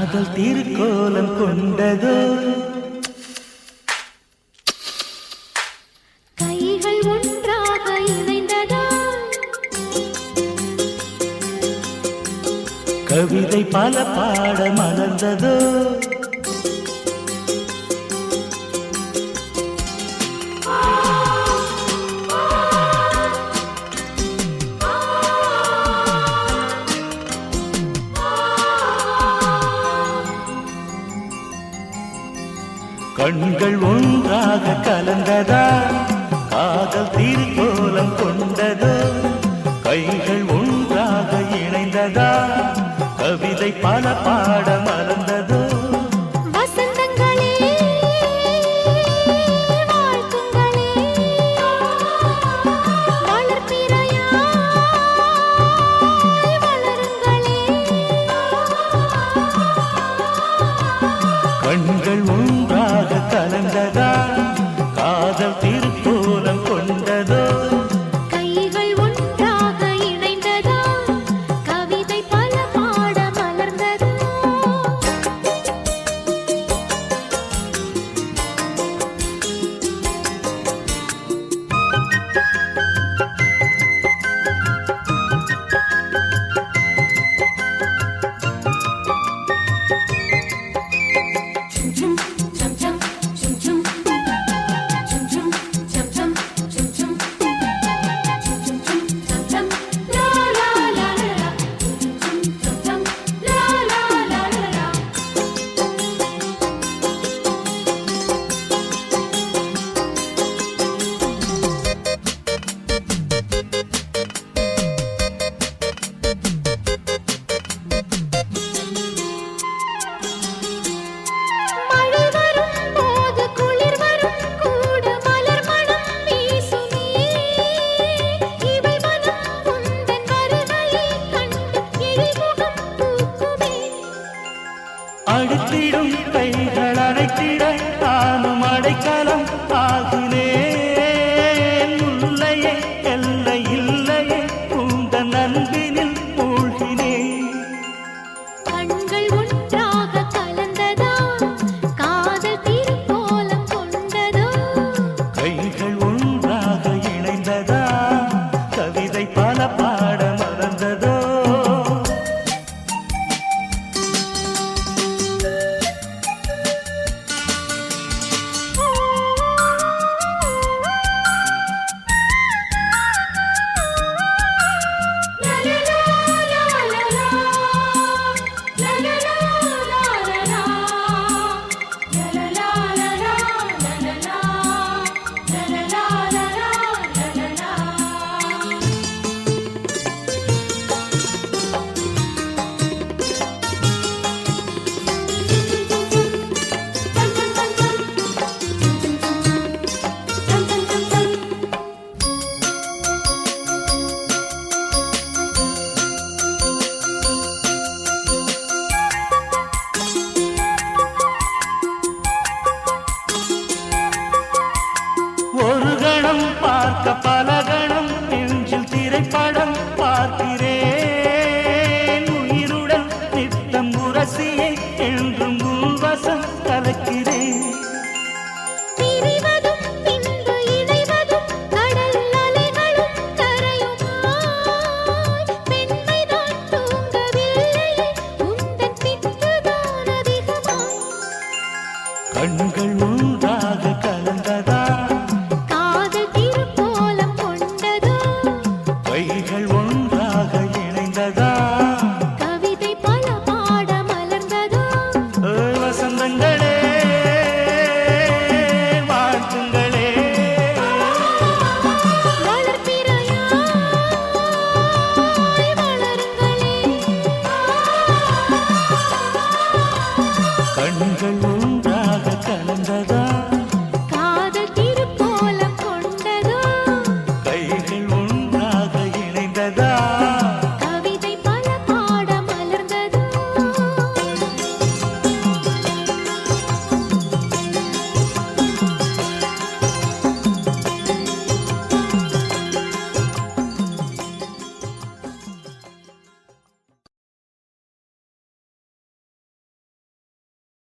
காதல் திருக்கோலம் கொண்டதோ கைகள் ஒன்றாக இணைந்ததோ கவிதை பல பாட மலர்ந்ததோ கண்கள் ஒன்றாக கலந்ததா காதல் திருக்கோலம் கொண்டதோ கைகள் ஒன்றாக இணைந்ததா கவிதை பல பாட மலர்ந்ததோ வசந்தங்களே வாழ்த்துங்களே வளர்பிறையாய் வளருங்களே கண்கள் ஒன்றாக கலந்ததா காதல் திருக்கோலம் கொண்டதோ கைகள் ஒன்றாக இணைந்ததோ கவிதை பல பாட மலர்ந்ததோ மழை வரும் போது குளிர் வரும் கூட மலர் மணம் வீசுமே இவை மனம் உந்தன் வருகையை கண்டு எழில்முகம் பூக்குமே அடித்திடும் கைகள் அணைத்திட